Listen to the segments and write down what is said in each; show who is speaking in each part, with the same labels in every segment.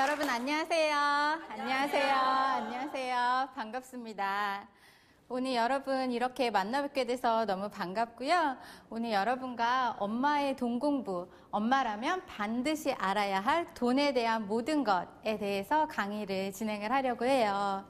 Speaker 1: 여러분 안녕하세요. 안녕하세요. 안녕하세요. 반갑습니다. 오늘 여러분 이렇게 만나뵙게 돼서 너무 반갑고요. 오늘 여러분과 엄마의 돈 공부, 엄마라면 반드시 알아야 할 돈에 대한 모든 것에 대해서 강의를 진행을 하려고 해요.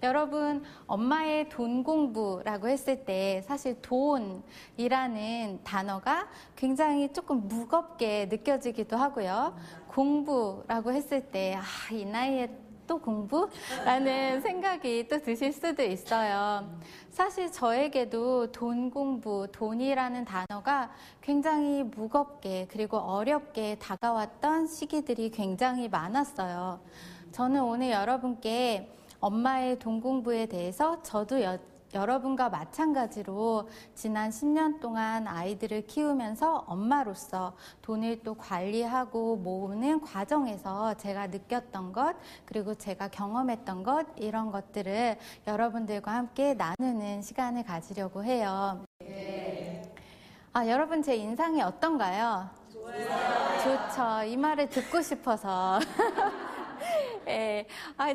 Speaker 1: 여러분, 엄마의 돈 공부라고 했을 때 사실 돈이라는 단어가 굉장히 조금 무겁게 느껴지기도 하고요. 공부라고 했을 때, 이 나이에 또 공부? 라는 생각이 또 드실 수도 있어요. 사실 저에게도 돈 공부, 돈이라는 단어가 굉장히 무겁게 그리고 어렵게 다가왔던 시기들이 굉장히 많았어요. 저는 오늘 여러분께 엄마의 돈 공부에 대해서 저도 여러분과 마찬가지로 지난 10년 동안 아이들을 키우면서 엄마로서 돈을 또 관리하고 모으는 과정에서 제가 느꼈던 것, 그리고 제가 경험했던 것, 이런 것들을 여러분들과 함께 나누는 시간을 가지려고 해요. 여러분 제 인상이 어떤가요? 좋아요. 좋죠. 이 말을 듣고 싶어서. 예.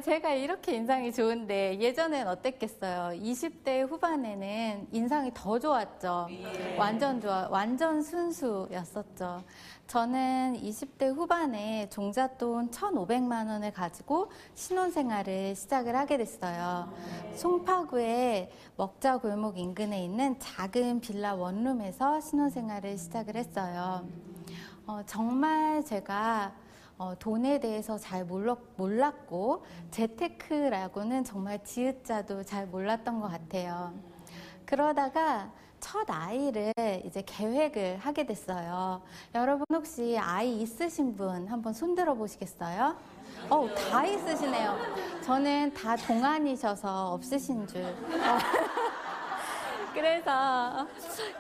Speaker 1: 제가 이렇게 인상이 좋은데 예전엔 어땠겠어요? 20대 후반에는 인상이 더 좋았죠. 완전 순수였었죠. 저는 20대 후반에 종잣돈 1,500만 원을 가지고 신혼생활을 시작을 하게 됐어요. 송파구의 먹자 골목 인근에 있는 작은 빌라 원룸에서 신혼생활을 시작을 했어요. 정말 제가 돈에 대해서 잘 몰랐고 재테크라고는 정말 지읒자도 잘 몰랐던 것 같아요. 그러다가 첫 아이를 이제 계획을 하게 됐어요. 여러분 혹시 아이 있으신 분 한번 손 들어 보시겠어요? 다 있으시네요. 저는 다 동안이셔서 없으신 줄. 그래서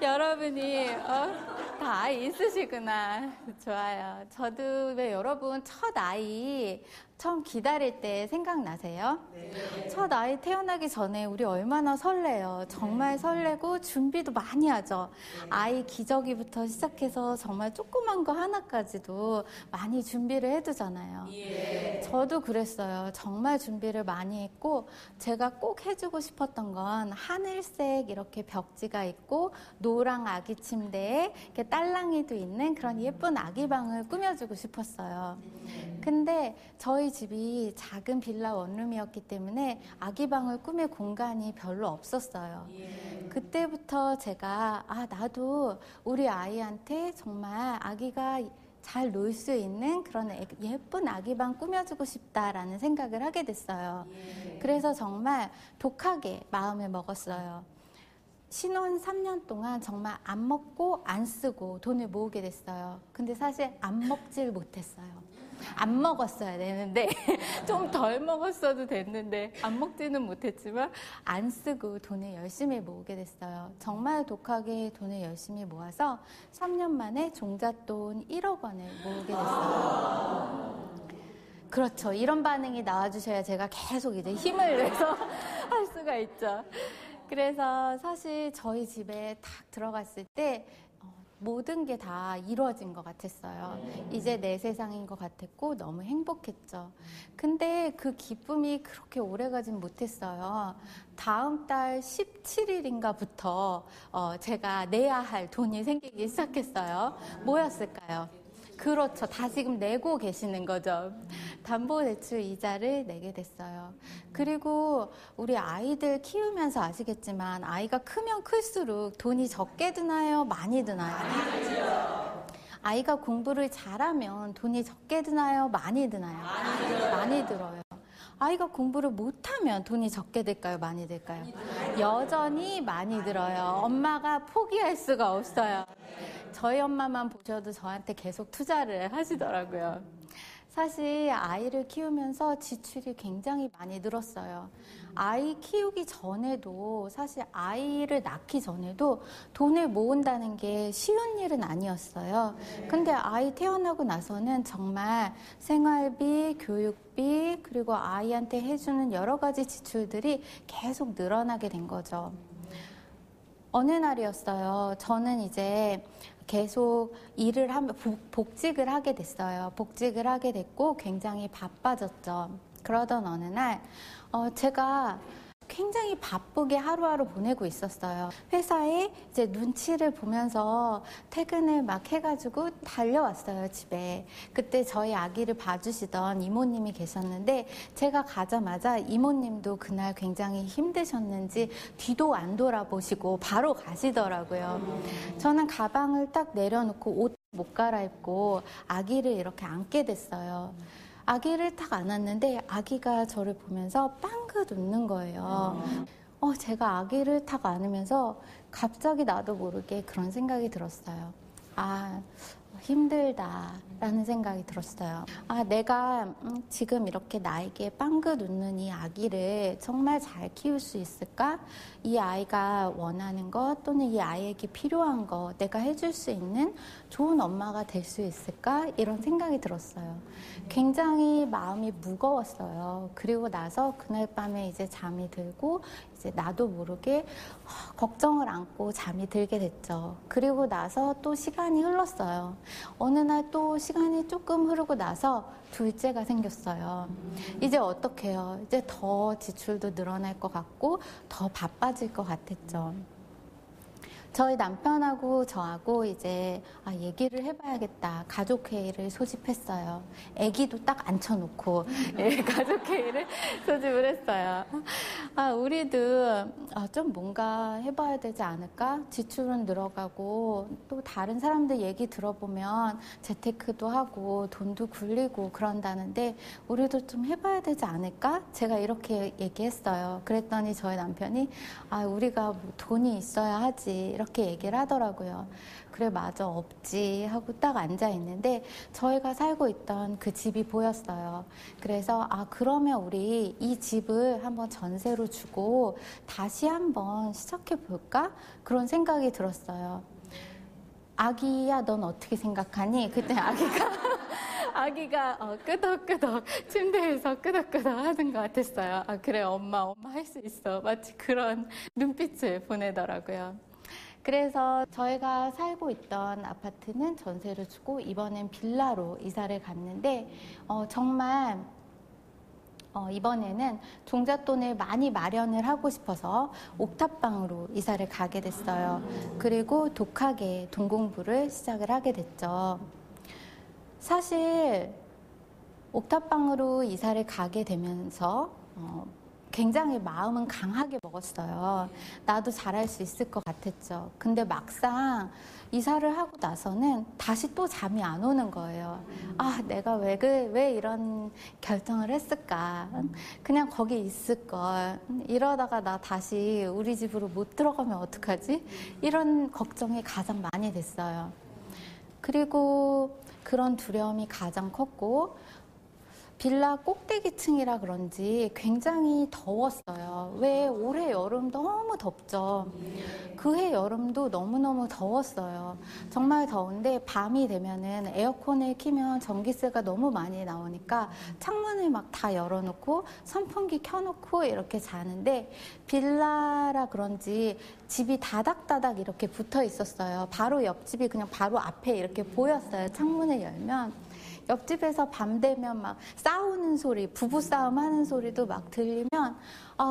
Speaker 1: 여러분이 다 아이 있으시구나. 좋아요. 저도 왜 여러분 첫 아이 처음 기다릴 때 생각나세요? 네. 첫 아이 태어나기 전에 우리 얼마나 설레요. 정말 설레고 준비도 많이 하죠. 아이 기저귀부터 시작해서 정말 조그만 거 하나까지도 많이 준비를 해두잖아요. 저도 그랬어요. 정말 준비를 많이 했고 제가 꼭 해주고 싶었던 건 하늘색 이렇게 벽지가 있고 노랑 아기 침대에 이렇게 딸랑이도 있는 그런 예쁜 아기방을 꾸며주고 싶었어요. 근데 저희 집이 작은 빌라 원룸이었기 때문에 아기방을 꾸밀 공간이 별로 없었어요. 그때부터 제가 나도 우리 아이한테 정말 아기가 잘 놀 수 있는 그런 예쁜 아기방 꾸며주고 싶다라는 생각을 하게 됐어요. 그래서 정말 독하게 마음을 먹었어요. 신혼 3년 동안 정말 안 먹고 안 쓰고 돈을 모으게 됐어요. 근데 사실 안 먹질 못했어요. 안 먹었어야 되는데 좀 덜 먹었어도 됐는데 안 먹지는 못했지만 안 쓰고 돈을 열심히 모으게 됐어요. 정말 독하게 돈을 열심히 모아서 3년 만에 종잣돈 1억 원을 모으게 됐어요. 그렇죠. 이런 반응이 나와주셔야 제가 계속 이제 힘을 내서 할 수가 있죠. 그래서 사실 저희 집에 딱 들어갔을 때 모든 게 다 이루어진 것 같았어요. 이제 내 세상인 것 같았고 너무 행복했죠. 근데 그 기쁨이 그렇게 오래가진 못했어요. 다음 달 17일인가부터 제가 내야 할 돈이 생기기 시작했어요. 뭐였을까요? 그렇죠. 다 지금 내고 계시는 거죠. 담보대출 이자를 내게 됐어요. 그리고 우리 아이들 키우면서 아시겠지만 아이가 크면 클수록 돈이 적게 드나요? 많이 드나요? 아이가 공부를 잘하면 돈이 적게 드나요? 많이 드나요? 많이 들어요. 아이가 공부를 못하면 돈이 적게 들까요? 많이 들까요? 여전히 많이 들어요. 엄마가 포기할 수가 없어요. 저희 엄마만 보셔도 저한테 계속 투자를 하시더라고요. 사실 아이를 키우면서 지출이 굉장히 많이 늘었어요. 아이 키우기 전에도 사실 아이를 낳기 전에도 돈을 모은다는 게 쉬운 일은 아니었어요. 근데 아이 태어나고 나서는 정말 생활비, 교육비, 그리고 아이한테 해주는 여러 가지 지출들이 계속 늘어나게 된 거죠. 어느 날이었어요. 저는 이제 계속 일을 하면 복직을 하게 됐어요. 복직을 하게 됐고 굉장히 바빠졌죠. 그러던 어느 날 제가 굉장히 바쁘게 하루하루 보내고 있었어요. 회사에 이제 눈치를 보면서 퇴근을 막 해가지고 달려왔어요, 집에. 그때 저희 아기를 봐주시던 이모님이 계셨는데 제가 가자마자 이모님도 그날 굉장히 힘드셨는지 뒤도 안 돌아보시고 바로 가시더라고요. 저는 가방을 딱 내려놓고 옷 못 갈아입고 아기를 이렇게 안게 됐어요. 아기를 딱 안았는데 아기가 저를 보면서 빵긋 웃는 거예요. 제가 아기를 딱 안으면서 갑자기 나도 모르게 그런 생각이 들었어요. 아, 힘들다라는 생각이 들었어요. 아, 내가 지금 이렇게 나에게 빵긋 웃는 이 아기를 정말 잘 키울 수 있을까? 이 아이가 원하는 것 또는 이 아이에게 필요한 것 내가 해줄 수 있는 좋은 엄마가 될 수 있을까? 이런 생각이 들었어요. 굉장히 마음이 무거웠어요. 그리고 나서 그날 밤에 이제 잠이 들고 이제 나도 모르게 걱정을 안고 잠이 들게 됐죠. 그리고 나서 또 시간이 흘렀어요. 어느 날 또 시간이 조금 흐르고 나서 둘째가 생겼어요. 이제 어떡해요? 이제 더 지출도 늘어날 것 같고 더 바빠질 것 같았죠. 저희 남편하고 저하고 이제 얘기를 해봐야겠다. 가족회의를 소집했어요. 아기도 딱 앉혀놓고 가족회의를 소집을 했어요. 우리도 좀 뭔가 해봐야 되지 않을까? 지출은 늘어가고 또 다른 사람들 얘기 들어보면 재테크도 하고 돈도 굴리고 그런다는데 우리도 좀 해봐야 되지 않을까? 제가 이렇게 얘기했어요. 그랬더니 저희 남편이 우리가 뭐 돈이 있어야 하지 이렇게 얘기를 하더라고요. 그래 맞아 없지 하고 딱 앉아 있는데 저희가 살고 있던 그 집이 보였어요. 그래서 그러면 우리 이 집을 한번 전세로 주고 다시 한번 시작해 볼까? 그런 생각이 들었어요. 아기야 넌 어떻게 생각하니? 그때 아기가 끄덕끄덕 침대에서 끄덕끄덕 하는 것 같았어요. 그래 엄마 할 수 있어. 마치 그런 눈빛을 보내더라고요. 그래서 저희가 살고 있던 아파트는 전세를 주고 이번엔 빌라로 이사를 갔는데 정말 이번에는 종잣돈을 많이 마련을 하고 싶어서 옥탑방으로 이사를 가게 됐어요. 그리고 독하게 동공부를 시작을 하게 됐죠. 사실 옥탑방으로 이사를 가게 되면서 굉장히 마음은 강하게 먹었어요. 나도 잘할 수 있을 것 같았죠. 근데 막상 이사를 하고 나서는 다시 또 잠이 안 오는 거예요. 내가 왜 이런 결정을 했을까? 그냥 거기 있을걸. 이러다가 나 다시 우리 집으로 못 들어가면 어떡하지? 이런 걱정이 가장 많이 됐어요. 그리고 그런 두려움이 가장 컸고 빌라 꼭대기층이라 그런지 굉장히 더웠어요. 왜 올해 여름 너무 덥죠. 그해 여름도 너무너무 더웠어요. 정말 더운데 밤이 되면은 에어컨을 키면 전기세가 너무 많이 나오니까 창문을 막 다 열어놓고 선풍기 켜놓고 이렇게 자는데 빌라라 그런지 집이 다닥다닥 이렇게 붙어 있었어요. 바로 옆집이 그냥 바로 앞에 이렇게 보였어요. 창문을 열면. 옆집에서 밤 되면 막 싸우는 소리, 부부싸움 하는 소리도 막 들리면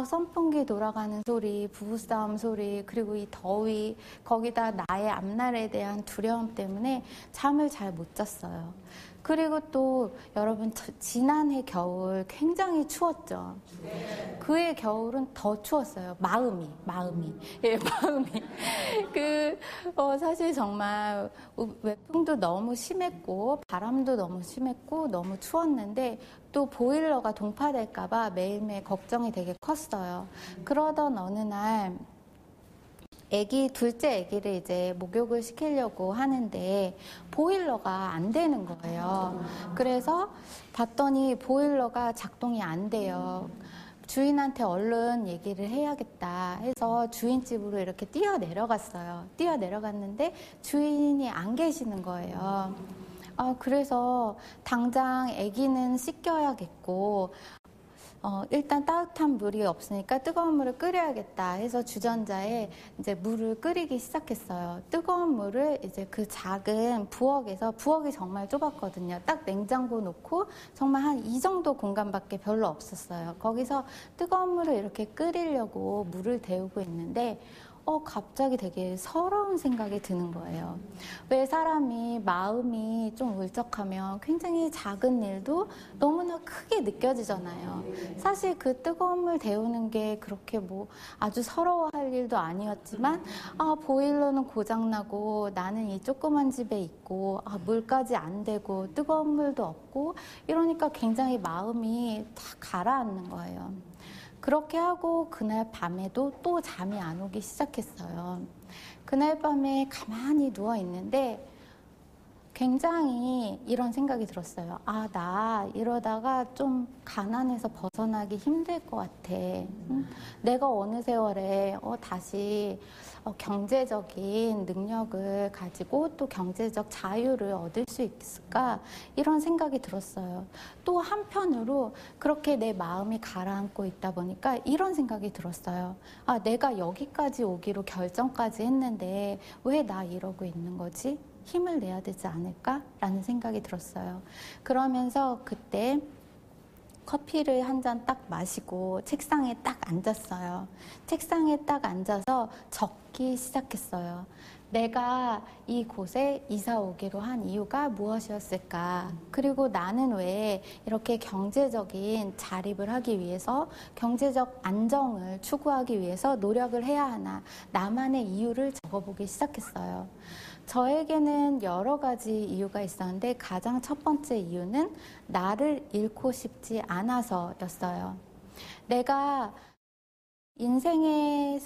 Speaker 1: 선풍기 돌아가는 소리, 부부싸움 소리, 그리고 이 더위, 거기다 나의 앞날에 대한 두려움 때문에 잠을 잘 못 잤어요. 그리고 또 여러분 지난해 겨울 굉장히 추웠죠. 그해 겨울은 더 추웠어요. 마음이 사실 정말 외풍도 너무 심했고 바람도 너무 심했고 너무 추웠는데 또 보일러가 동파될까봐 매일매일 걱정이 되게 컸어요. 그러던 어느 날 둘째 아기를 이제 목욕을 시키려고 하는데 보일러가 안 되는 거예요. 그래서 봤더니 보일러가 작동이 안 돼요. 주인한테 얼른 얘기를 해야겠다 해서 주인집으로 이렇게 뛰어내려갔어요. 뛰어내려갔는데 주인이 안 계시는 거예요. 그래서 당장 아기는 씻겨야겠고 일단 따뜻한 물이 없으니까 뜨거운 물을 끓여야겠다 해서 주전자에 이제 물을 끓이기 시작했어요. 뜨거운 물을 이제 그 작은 부엌에서, 부엌이 정말 좁았거든요. 딱 냉장고 놓고 정말 한 이 정도 공간밖에 별로 없었어요. 거기서 뜨거운 물을 이렇게 끓이려고 물을 데우고 있는데 갑자기 되게 서러운 생각이 드는 거예요. 왜 사람이 마음이 좀 울적하면 굉장히 작은 일도 너무나 크게 느껴지잖아요. 사실 그 뜨거운 물 데우는 게 그렇게 뭐 아주 서러워할 일도 아니었지만, 보일러는 고장나고 나는 이 조그만 집에 있고, 물까지 안 되고 뜨거운 물도 없고, 이러니까 굉장히 마음이 다 가라앉는 거예요. 그렇게 하고 그날 밤에도 또 잠이 안 오기 시작했어요. 그날 밤에 가만히 누워 있는데 굉장히 이런 생각이 들었어요. 나 이러다가 좀 가난해서 벗어나기 힘들 것 같아. 내가 어느 세월에 다시 경제적인 능력을 가지고 또 경제적 자유를 얻을 수 있을까? 이런 생각이 들었어요. 또 한편으로 그렇게 내 마음이 가라앉고 있다 보니까 이런 생각이 들었어요. 내가 여기까지 오기로 결정까지 했는데 왜 나 이러고 있는 거지? 힘을 내야 되지 않을까라는 생각이 들었어요. 그러면서 그때 커피를 한 잔 딱 마시고 책상에 딱 앉았어요. 책상에 딱 앉아서 적기 시작했어요. 내가 이곳에 이사 오기로 한 이유가 무엇이었을까? 그리고 나는 왜 이렇게 경제적인 자립을 하기 위해서, 경제적 안정을 추구하기 위해서 노력을 해야 하나? 나만의 이유를 적어보기 시작했어요. 저에게는 여러 가지 이유가 있었는데 가장 첫 번째 이유는 나를 잃고 싶지 않아서였어요. 내가 인생을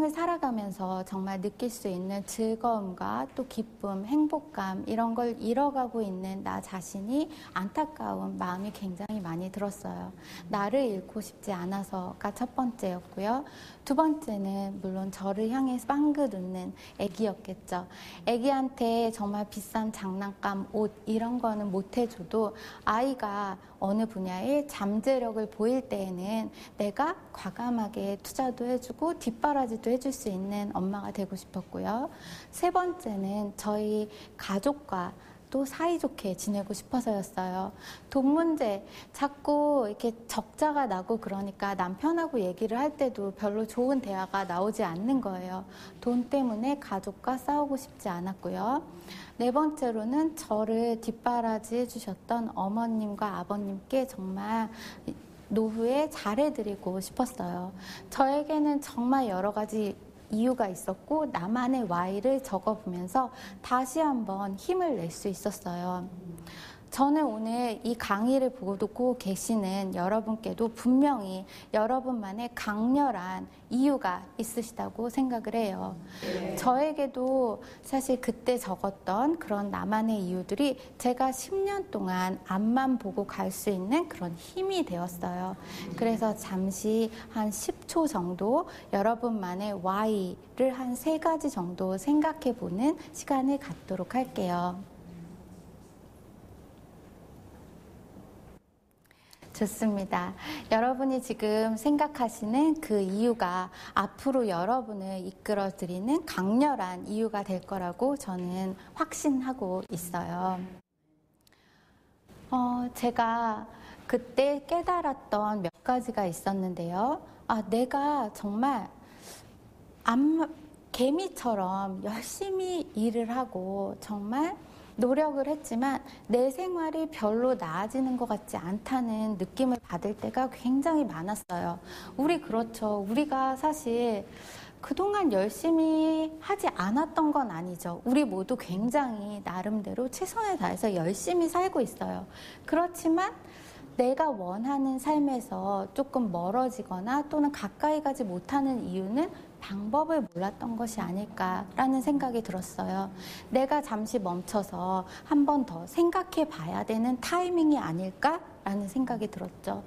Speaker 1: 살아가면서 정말 느낄 수 있는 즐거움과 또 기쁨, 행복감 이런 걸 잃어가고 있는 나 자신이 안타까운 마음이 굉장히 많이 들었어요. 나를 잃고 싶지 않아서가 첫 번째였고요. 두 번째는 물론 저를 향해 빵긋 웃는 애기였겠죠. 애기한테 정말 비싼 장난감, 옷 이런 거는 못 해줘도 아이가 어느 분야에 잠재력을 보일 때에는 내가 과감하게 투자도 해주고 뒷바라지도 해줄 수 있는 엄마가 되고 싶었고요. 세 번째는 저희 가족과 또 사이좋게 지내고 싶어서였어요. 돈 문제, 자꾸 이렇게 적자가 나고 그러니까 남편하고 얘기를 할 때도 별로 좋은 대화가 나오지 않는 거예요. 돈 때문에 가족과 싸우고 싶지 않았고요. 네 번째로는 저를 뒷바라지 해주셨던 어머님과 아버님께 정말 노후에 잘해드리고 싶었어요. 저에게는 정말 여러 가지 이유가 있었고 나만의 Y를 적어보면서 다시 한번 힘을 낼 수 있었어요. 저는 오늘 이 강의를 보고 듣고 계시는 여러분께도 분명히 여러분만의 강렬한 이유가 있으시다고 생각을 해요. 저에게도 사실 그때 적었던 그런 나만의 이유들이 제가 10년 동안 앞만 보고 갈 수 있는 그런 힘이 되었어요. 그래서 잠시 한 10초 정도 여러분만의 Y를 한 3가지 정도 생각해 보는 시간을 갖도록 할게요. 좋습니다. 여러분이 지금 생각하시는 그 이유가 앞으로 여러분을 이끌어드리는 강렬한 이유가 될 거라고 저는 확신하고 있어요. 제가 그때 깨달았던 몇 가지가 있었는데요. 내가 정말 개미처럼 열심히 일을 하고 정말 노력을 했지만 내 생활이 별로 나아지는 것 같지 않다는 느낌을 받을 때가 굉장히 많았어요. 그렇죠. 우리가 사실 그동안 열심히 하지 않았던 건 아니죠. 우리 모두 굉장히 나름대로 최선을 다해서 열심히 살고 있어요. 그렇지만 내가 원하는 삶에서 조금 멀어지거나 또는 가까이 가지 못하는 이유는 방법을 몰랐던 것이 아닐까라는 생각이 들었어요. 내가 잠시 멈춰서 한 번 더 생각해 봐야 되는 타이밍이 아닐까라는 생각이 들었죠.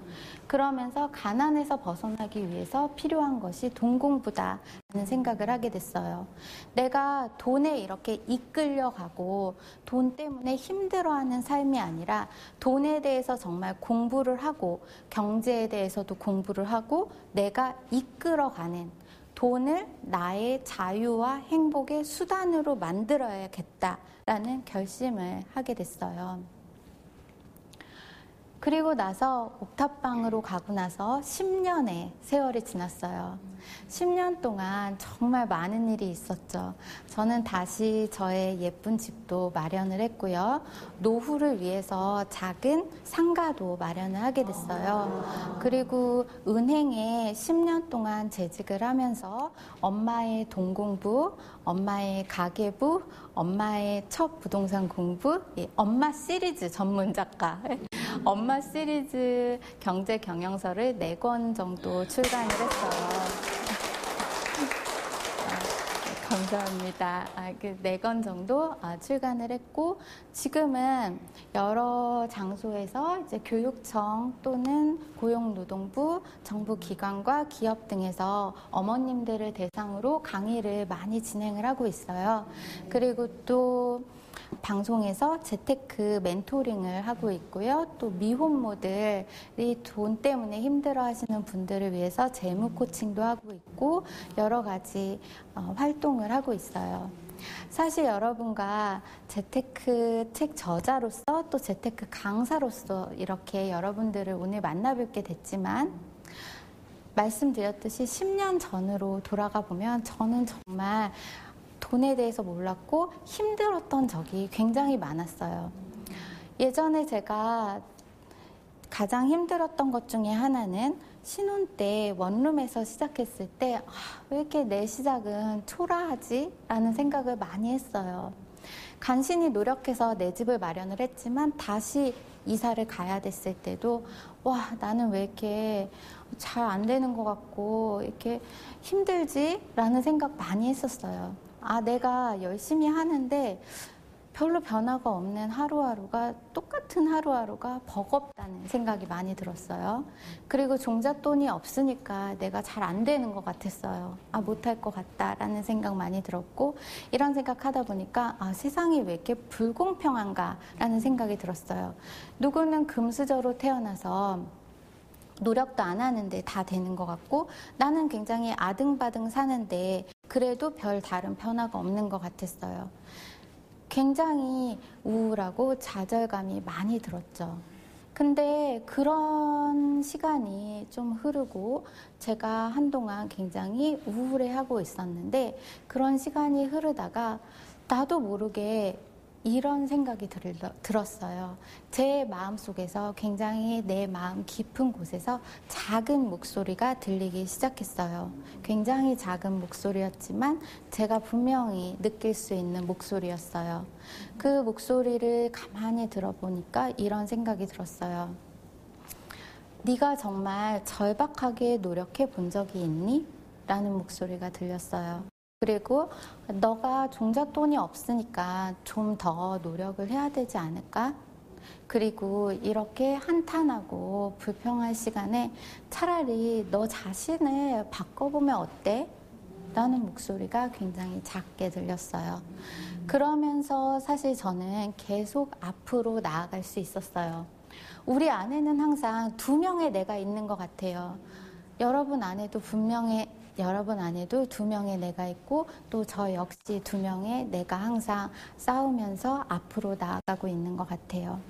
Speaker 1: 그러면서 가난에서 벗어나기 위해서 필요한 것이 돈 공부다라는 생각을 하게 됐어요. 내가 돈에 이렇게 이끌려가고 돈 때문에 힘들어하는 삶이 아니라 돈에 대해서 정말 공부를 하고 경제에 대해서도 공부를 하고 내가 이끌어가는 돈을 나의 자유와 행복의 수단으로 만들어야겠다라는 결심을 하게 됐어요. 그리고 나서 옥탑방으로 가고 나서 10년의 세월이 지났어요. 10년 동안 정말 많은 일이 있었죠. 저는 다시 저의 예쁜 집도 마련을 했고요. 노후를 위해서 작은 상가도 마련을 하게 됐어요. 그리고 은행에 10년 동안 재직을 하면서 엄마의 돈 공부, 엄마의 가계부, 엄마의 첫 부동산 공부, 엄마 시리즈 전문 작가, 엄마 시리즈 경제 경영서를 4권 정도 출간을 했어요. 감사합니다. 그 4권 정도 출간을 했고, 지금은 여러 장소에서 이제 교육청 또는 고용노동부, 정부 기관과 기업 등에서 어머님들을 대상으로 강의를 많이 진행을 하고 있어요. 그리고 또 방송에서 재테크 멘토링을 하고 있고요. 또 미혼모들이 돈 때문에 힘들어하시는 분들을 위해서 재무 코칭도 하고 있고 여러 가지 활동을 하고 있어요. 사실 여러분과 재테크 책 저자로서 또 재테크 강사로서 이렇게 여러분들을 오늘 만나뵙게 됐지만 말씀드렸듯이 10년 전으로 돌아가 보면 저는 정말 돈에 대해서 몰랐고 힘들었던 적이 굉장히 많았어요. 예전에 제가 가장 힘들었던 것 중에 하나는 신혼 때 원룸에서 시작했을 때 왜 이렇게 내 시작은 초라하지? 라는 생각을 많이 했어요. 간신히 노력해서 내 집을 마련을 했지만 다시 이사를 가야 됐을 때도 나는 왜 이렇게 잘 안 되는 것 같고 이렇게 힘들지? 라는 생각 많이 했었어요. 내가 열심히 하는데 별로 변화가 없는 하루하루가 똑같은 하루하루가 버겁다는 생각이 많이 들었어요. 그리고 종잣돈이 없으니까 내가 잘 안 되는 것 같았어요. 못할 것 같다라는 생각 많이 들었고 이런 생각하다 보니까 세상이 왜 이렇게 불공평한가라는 생각이 들었어요. 누구는 금수저로 태어나서 노력도 안 하는데 다 되는 것 같고 나는 굉장히 아등바등 사는데 그래도 별 다른 변화가 없는 것 같았어요. 굉장히 우울하고 좌절감이 많이 들었죠. 근데 그런 시간이 좀 흐르고 제가 한동안 굉장히 우울해하고 있었는데 그런 시간이 흐르다가 나도 모르게 이런 생각이 들었어요. 제 마음속에서 굉장히 내 마음 깊은 곳에서 작은 목소리가 들리기 시작했어요. 굉장히 작은 목소리였지만 제가 분명히 느낄 수 있는 목소리였어요. 그 목소리를 가만히 들어보니까 이런 생각이 들었어요. 네가 정말 절박하게 노력해 본 적이 있니? 라는 목소리가 들렸어요. 그리고 너가 종잣돈이 없으니까 좀 더 노력을 해야 되지 않을까? 그리고 이렇게 한탄하고 불평할 시간에 차라리 너 자신을 바꿔보면 어때? 라는 목소리가 굉장히 작게 들렸어요. 그러면서 사실 저는 계속 앞으로 나아갈 수 있었어요. 우리 안에는 항상 2명의 내가 있는 것 같아요. 여러분 안에도 2명의 내가 있고 또 저 역시 2명의 내가 항상 싸우면서 앞으로 나아가고 있는 것 같아요.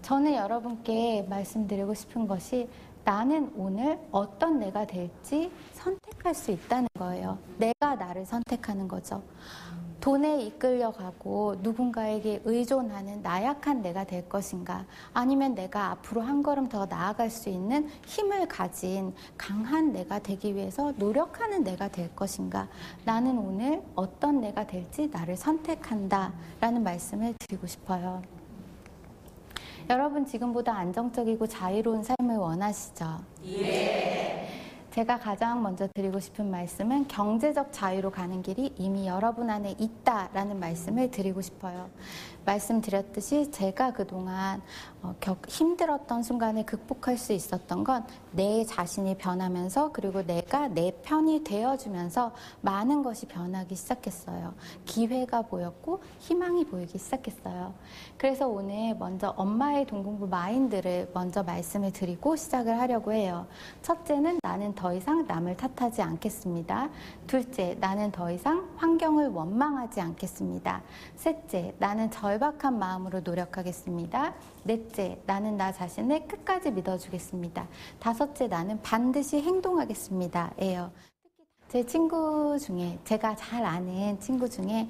Speaker 1: 저는 여러분께 말씀드리고 싶은 것이 나는 오늘 어떤 내가 될지 선택할 수 있다는 거예요. 내가 나를 선택하는 거죠. 돈에 이끌려가고 누군가에게 의존하는 나약한 내가 될 것인가, 아니면 내가 앞으로 한 걸음 더 나아갈 수 있는 힘을 가진 강한 내가 되기 위해서 노력하는 내가 될 것인가. 나는 오늘 어떤 내가 될지 나를 선택한다 라는 말씀을 드리고 싶어요. 여러분 지금보다 안정적이고 자유로운 삶을 원하시죠? 예. 제가 가장 먼저 드리고 싶은 말씀은 경제적 자유로 가는 길이 이미 여러분 안에 있다라는 말씀을 드리고 싶어요. 말씀드렸듯이 제가 그동안 힘들었던 순간을 극복할 수 있었던 건 내 자신이 변하면서 그리고 내가 내 편이 되어주면서 많은 것이 변하기 시작했어요. 기회가 보였고 희망이 보이기 시작했어요. 그래서 오늘 먼저 엄마의 동공부 마인드를 먼저 말씀을 드리고 시작을 하려고 해요. 첫째는 나는 더 이상 남을 탓하지 않겠습니다. 둘째, 나는 더 이상 환경을 원망하지 않겠습니다. 셋째, 나는 절박한 마음으로 노력하겠습니다. 넷째, 나는 나 자신을 끝까지 믿어주겠습니다. 다섯째, 나는 반드시 행동하겠습니다. 예요. 제 친구 중에, 제가 잘 아는 친구 중에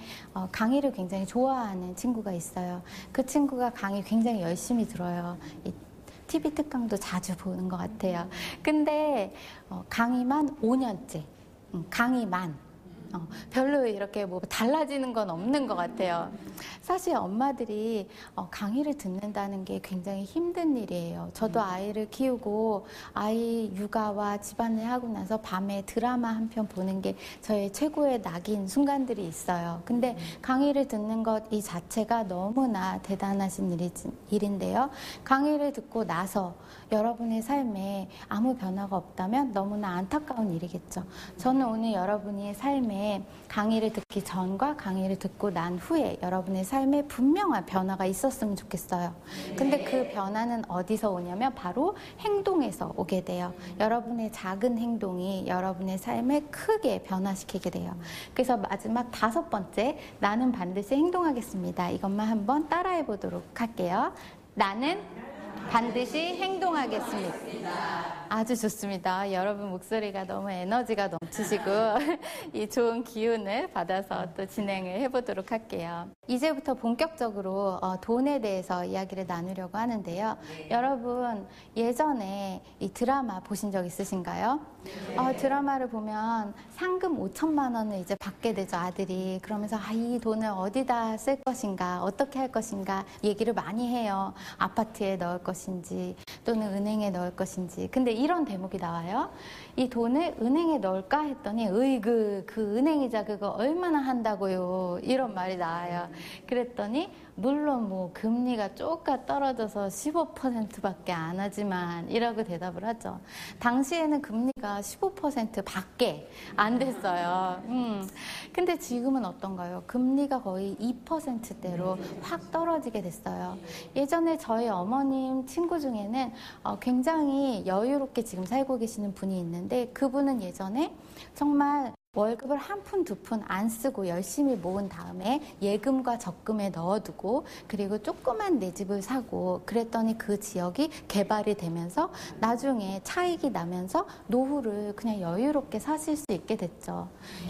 Speaker 1: 강의를 굉장히 좋아하는 친구가 있어요. 그 친구가 강의 굉장히 열심히 들어요. TV 특강도 자주 보는 것 같아요. 근데 강의만 5년째, 강의만. 별로 이렇게 뭐 달라지는 건 없는 것 같아요. 사실 엄마들이 강의를 듣는다는 게 굉장히 힘든 일이에요. 저도 아이를 키우고 아이 육아와 집안일 하고 나서 밤에 드라마 한 편 보는 게 저의 최고의 낙인 순간들이 있어요. 근데 강의를 듣는 것 이 자체가 너무나 대단하신 일인데요. 강의를 듣고 나서 여러분의 삶에 아무 변화가 없다면 너무나 안타까운 일이겠죠. 저는 오늘 여러분의 삶에 강의를 듣기 전과 강의를 듣고 난 후에 여러분의 삶에 분명한 변화가 있었으면 좋겠어요. 근데 그 변화는 어디서 오냐면 바로 행동에서 오게 돼요. 여러분의 작은 행동이 여러분의 삶을 크게 변화시키게 돼요. 그래서 마지막 5번째, 나는 반드시 행동하겠습니다. 이것만 한번 따라해 보도록 할게요. 나는 반드시 행동하겠습니다. 아주 좋습니다. 여러분 목소리가 너무 에너지가 넘치시고 이 좋은 기운을 받아서 또 진행을 해보도록 할게요. 이제부터 본격적으로 돈에 대해서 이야기를 나누려고 하는데요. 여러분 예전에 이 드라마 보신 적 있으신가요? 드라마를 보면 상금 5천만 원을 이제 받게 되죠, 아들이. 그러면서 이 돈을 어디다 쓸 것인가, 어떻게 할 것인가 얘기를 많이 해요. 아파트에 넣을 것인지 또는 은행에 넣을 것인지. 근데 이런 대목이 나와요. 이 돈을 은행에 넣을까 했더니 으이그 그 은행이자 그거 얼마나 한다고요, 이런 말이 나와요. 그랬더니 물론 뭐 금리가 쪼까 떨어져서 15%밖에 안 하지만 이라고 대답을 하죠. 당시에는 금리가 15% 밖에 안 됐어요. 근데 지금은 어떤가요? 금리가 거의 2%대로 확 떨어지게 됐어요. 예전에 저희 어머님 친구 중에는 굉장히 여유롭게 지금 살고 계시는 분이 있는데, 그분은 예전에 정말 월급을 한 푼, 두 푼 안 쓰고 열심히 모은 다음에 예금과 적금에 넣어두고 그리고 조그만 내 집을 사고 그랬더니 그 지역이 개발이 되면서 나중에 차익이 나면서 노후를 그냥 여유롭게 사실 수 있게 됐죠.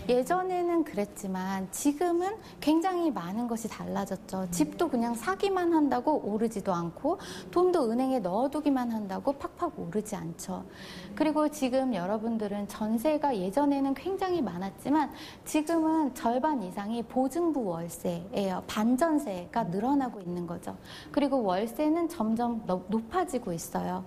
Speaker 1: 예전에는 그랬지만 지금은 굉장히 많은 것이 달라졌죠. 집도 그냥 사기만 한다고 오르지도 않고 돈도 은행에 넣어두기만 한다고 팍팍 오르지 않죠. 그리고 지금 여러분들은 전세가 예전에는 굉장히 많았지만 지금은 절반 이상이 보증부 월세예요. 반전세가 늘어나고 있는 거죠. 그리고 월세는 점점 높아지고 있어요.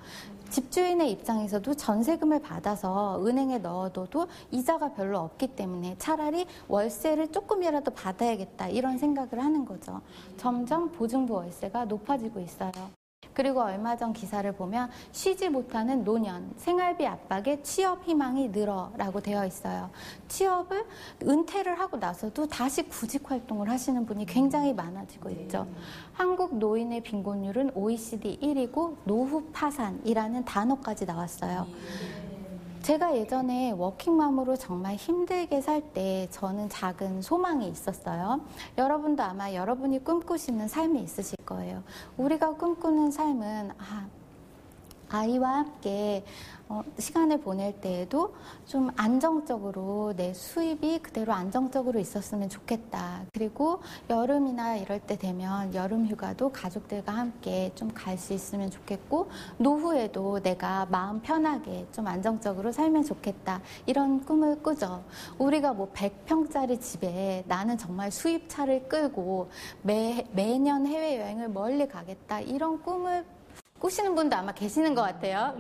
Speaker 1: 집주인의 입장에서도 전세금을 받아서 은행에 넣어둬도 이자가 별로 없기 때문에 차라리 월세를 조금이라도 받아야겠다, 이런 생각을 하는 거죠. 점점 보증부 월세가 높아지고 있어요. 그리고 얼마 전 기사를 보면 쉬지 못하는 노년, 생활비 압박에 취업 희망이 늘어라고 되어 있어요. 취업을 은퇴를 하고 나서도 다시 구직 활동을 하시는 분이 굉장히 많아지고 있죠. 한국 노인의 빈곤율은 OECD 1위고 노후 파산이라는 단어까지 나왔어요. 제가 예전에 워킹맘으로 정말 힘들게 살 때 저는 작은 소망이 있었어요. 여러분도 아마 여러분이 꿈꾸시는 삶이 있으실 거예요. 우리가 꿈꾸는 삶은 아이와 함께 시간을 보낼 때에도 좀 안정적으로 내 수입이 그대로 안정적으로 있었으면 좋겠다. 그리고 여름이나 이럴 때 되면 여름 휴가도 가족들과 함께 좀 갈 수 있으면 좋겠고, 노후에도 내가 마음 편하게 좀 안정적으로 살면 좋겠다, 이런 꿈을 꾸죠. 우리가 뭐 100평짜리 집에 나는 정말 수입차를 끌고 매년 해외여행을 멀리 가겠다, 이런 꿈을 꾸시는 분도 아마 계시는 것 같아요.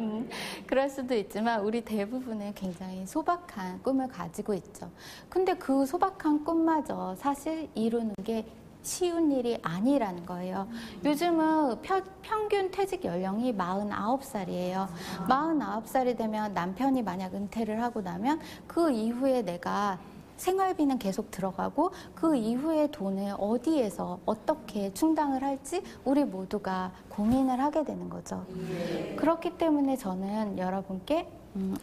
Speaker 1: 그럴 수도 있지만 우리 대부분은 굉장히 소박한 꿈을 가지고 있죠. 근데 그 소박한 꿈마저 사실 이루는 게 쉬운 일이 아니라는 거예요. 요즘은 평균 퇴직 연령이 49살이에요. 49살이 되면 남편이 만약 은퇴를 하고 나면 그 이후에 내가 생활비는 계속 들어가고 그 이후의 돈을 어디에서 어떻게 충당을 할지 우리 모두가 고민을 하게 되는 거죠. 그렇기 때문에 저는 여러분께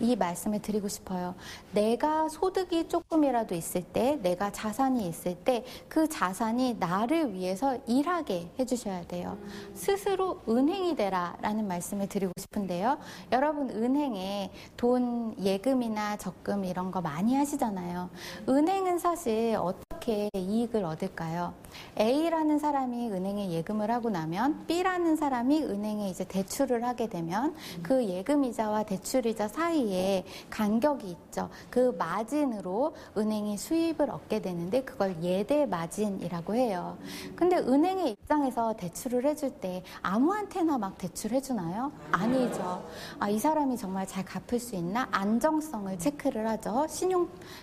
Speaker 1: 이 말씀을 드리고 싶어요. 내가 소득이 조금이라도 있을 때, 내가 자산이 있을 때 그 자산이 나를 위해서 일하게 해주셔야 돼요. 스스로 은행이 되라 라는 말씀을 드리고 싶은데요. 여러분 은행에 돈 예금이나 적금 이런 거 많이 하시잖아요. 은행은 사실 어떻게 이익을 얻을까요? A라는 사람이 은행에 예금을 하고 나면 B라는 사람이 은행에 이제 대출을 하게 되면 그 예금이자와 대출이자 사이에 간격이 있죠. 그 마진으로 은행이 수입을 얻게 되는데 그걸 예대 마진이라고 해요. 근데 은행의 입장에서 대출을 해줄 때 아무한테나 막 대출해 주나요? 아니죠. 이 사람이 정말 잘 갚을 수 있나? 안정성을 체크를 하죠.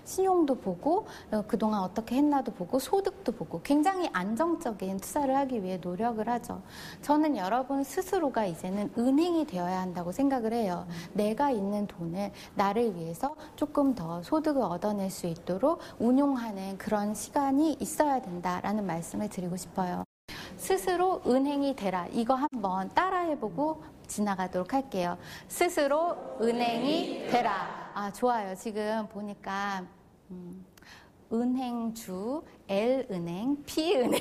Speaker 1: 신용도 보고 그동안 어떻게 했나도 보고 소득도 보고 굉장히 안정적인 투자를 하기 위해 노력을 하죠. 저는 여러분 스스로가 이제는 은행이 되어야 한다고 생각을 해요. 내가 있는 돈을 나를 위해서 조금 더 소득을 얻어낼 수 있도록 운용하는 그런 시간이 있어야 된다라는 말씀을 드리고 싶어요. 스스로 은행이 되라. 이거 한번 따라해보고 지나가도록 할게요. 스스로 은행이 되라. 좋아요. 지금 보니까 은행주, L은행, P은행,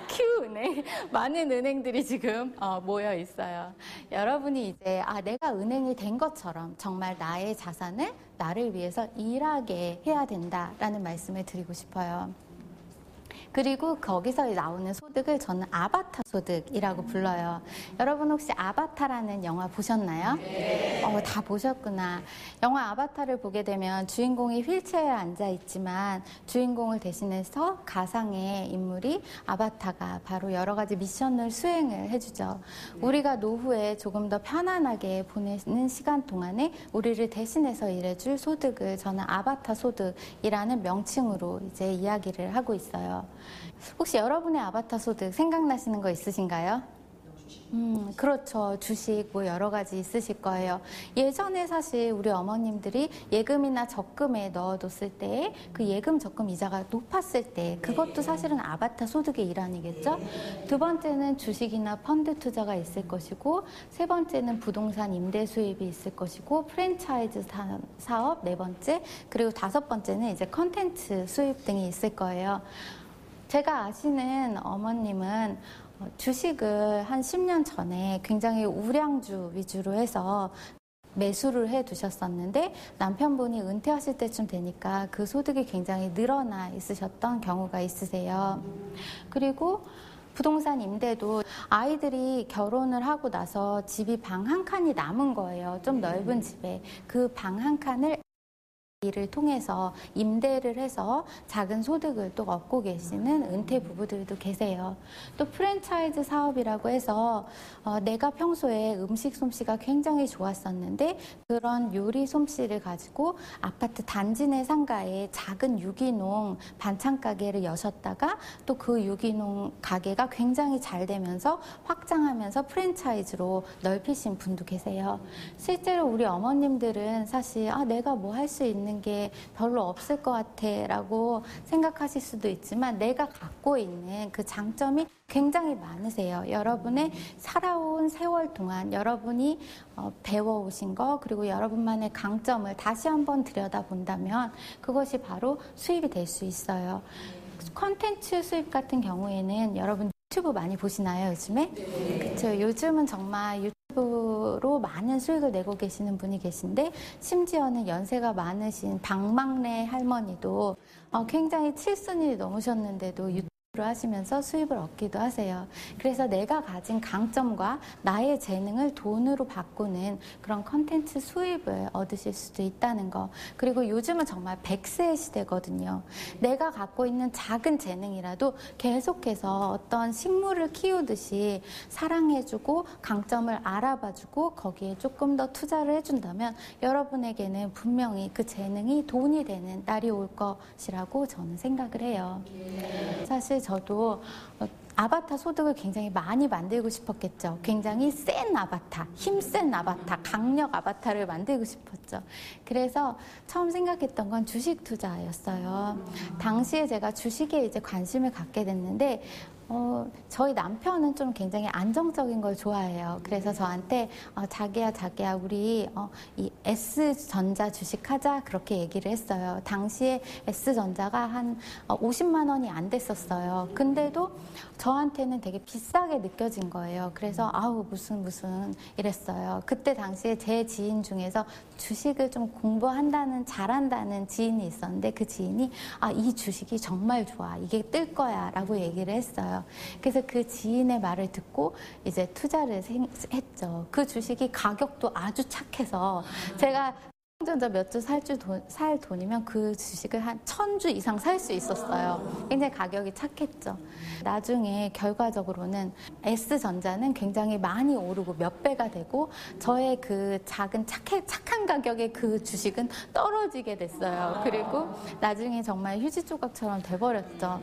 Speaker 1: Q은행 많은 은행들이 지금 모여 있어요. 여러분이 이제 내가 은행이 된 것처럼 정말 나의 자산을 나를 위해서 일하게 해야 된다라는 말씀을 드리고 싶어요. 그리고 거기서 나오는 소득을 저는 아바타 소득이라고 불러요. 여러분 혹시 아바타라는 영화 보셨나요? 네. 다 보셨구나. 영화 아바타를 보게 되면 주인공이 휠체어에 앉아 있지만 주인공을 대신해서 가상의 인물이 아바타가 바로 여러 가지 미션을 수행을 해주죠. 우리가 노후에 조금 더 편안하게 보내는 시간 동안에 우리를 대신해서 일해줄 소득을 저는 아바타 소득이라는 명칭으로 이제 이야기를 하고 있어요. 혹시 여러분의 아바타 소득 생각나시는 거 있으신가요? 그렇죠. 주식 뭐 여러 가지 있으실 거예요. 예전에 사실 우리 어머님들이 예금이나 적금에 넣어뒀을 때 그 예금 적금 이자가 높았을 때 그것도 사실은 아바타 소득의 일환이겠죠. 두 번째는 주식이나 펀드 투자가 있을 것이고 세 번째는 부동산 임대 수입이 있을 것이고 프랜차이즈 사업 네 번째 그리고 다섯 번째는 이제 컨텐츠 수입 등이 있을 거예요. 제가 아시는 어머님은 주식을 한 10년 전에 굉장히 우량주 위주로 해서 매수를 해 두셨었는데 남편분이 은퇴하실 때쯤 되니까 그 소득이 굉장히 늘어나 있으셨던 경우가 있으세요. 그리고 부동산 임대도 아이들이 결혼을 하고 나서 집이 방 한 칸이 남은 거예요. 좀 넓은 집에. 그 방 한 칸을 일을 통해서 임대를 해서 작은 소득을 또 얻고 계시는 은퇴 부부들도 계세요. 또 프랜차이즈 사업이라고 해서 내가 평소에 음식 솜씨가 굉장히 좋았었는데 그런 요리 솜씨를 가지고 아파트 단지 내 상가에 작은 유기농 반찬 가게를 여셨다가 또 그 유기농 가게가 굉장히 잘 되면서 확장하면서 프랜차이즈로 넓히신 분도 계세요. 실제로 우리 어머님들은 사실 내가 뭐 할 수 있는 게 별로 없을 것 같아 라고 생각하실 수도 있지만 내가 갖고 있는 그 장점이 굉장히 많으세요. 여러분의 살아온 세월 동안 여러분이 배워오신 거 그리고 여러분만의 강점을 다시 한번 들여다본다면 그것이 바로 수입이 될 수 있어요. 콘텐츠 수입 같은 경우에는 여러분 유튜브 많이 보시나요, 요즘에? 네. 그렇죠. 요즘은 정말 유튜브로 많은 수익을 내고 계시는 분이 계신데 심지어는 연세가 많으신 박막래 할머니도 굉장히 7순이 넘으셨는데도 유튜브 하시면서 수입을 얻기도 하세요. 그래서 내가 가진 강점과 나의 재능을 돈으로 바꾸는 그런 컨텐츠 수입을 얻으실 수도 있다는 거. 그리고 요즘은 정말 100세의 시대거든요. 내가 갖고 있는 작은 재능이라도 계속해서 어떤 식물을 키우듯이 사랑해주고 강점을 알아봐주고 거기에 조금 더 투자를 해준다면 여러분에게는 분명히 그 재능이 돈이 되는 날이 올 것이라고 저는 생각을 해요. 사실 저도 아바타 소득을 굉장히 많이 만들고 싶었겠죠. 굉장히 센 아바타, 힘센 아바타, 강력 아바타를 만들고 싶었죠. 그래서 처음 생각했던 건 주식 투자였어요. 당시에 제가 주식에 이제 관심을 갖게 됐는데 저희 남편은 좀 굉장히 안정적인 걸 좋아해요. 그래서 저한테 자기야 우리 이 S전자 주식하자 그렇게 얘기를 했어요. 당시에 S전자가 한 50만 원이 안 됐었어요. 근데도 저한테는 되게 비싸게 느껴진 거예요. 그래서 무슨 이랬어요. 그때 당시에 제 지인 중에서 주식을 좀 잘한다는 지인이 있었는데 그 지인이 이 주식이 정말 좋아. 이게 뜰 거야 라고 얘기를 했어요. 그래서 그 지인의 말을 듣고 이제 투자를 했죠. 그 주식이 가격도 아주 착해서 제가 전자 몇 주 살 돈이면 그 주식을 한 1000주 이상 살 수 있었어요. 굉장히 가격이 착했죠. 나중에 결과적으로는 S전자는 굉장히 많이 오르고 몇 배가 되고 저의 그 작은 착한 가격의 그 주식은 떨어지게 됐어요. 그리고 나중에 정말 휴지 조각처럼 돼버렸죠.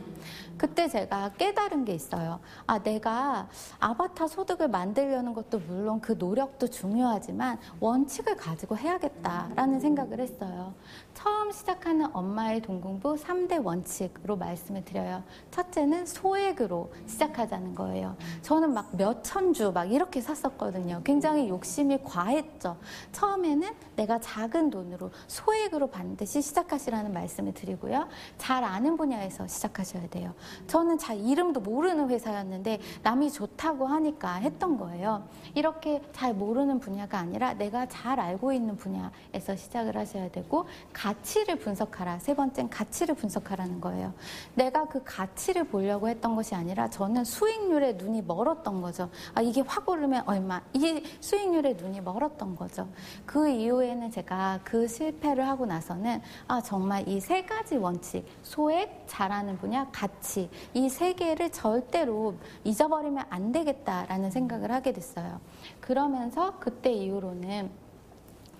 Speaker 1: 그때 제가 깨달은 게 있어요. 내가 아바타 소득을 만들려는 것도 물론 그 노력도 중요하지만 원칙을 가지고 해야겠다라는 생각을 했어요. 처음 시작하는 엄마의 돈 공부 3대 원칙으로 말씀을 드려요. 첫째는 소액으로 시작하자는 거예요. 저는 막 몇천 주 막 이렇게 샀었거든요. 굉장히 욕심이 과했죠. 처음에는 내가 작은 돈으로 소액으로 반드시 시작하시라는 말씀을 드리고요. 잘 아는 분야에서 시작하셔야 돼요. 저는 잘 이름도 모르는 회사였는데 남이 좋다고 하니까 했던 거예요. 이렇게 잘 모르는 분야가 아니라 내가 잘 알고 있는 분야에서 시작을 하셔야 되고 가치를 분석하라. 세 번째는 가치를 분석하라는 거예요. 내가 그 가치를 보려고 했던 것이 아니라 저는 수익률에 눈이 멀었던 거죠. 이게 확 오르면 얼마. 이 수익률에 눈이 멀었던 거죠. 그 이후에는 제가 그 실패를 하고 나서는 정말 이 세 가지 원칙, 소액, 잘하는 분야, 가치 이 세 개를 절대로 잊어버리면 안 되겠다라는 생각을 하게 됐어요. 그러면서 그때 이후로는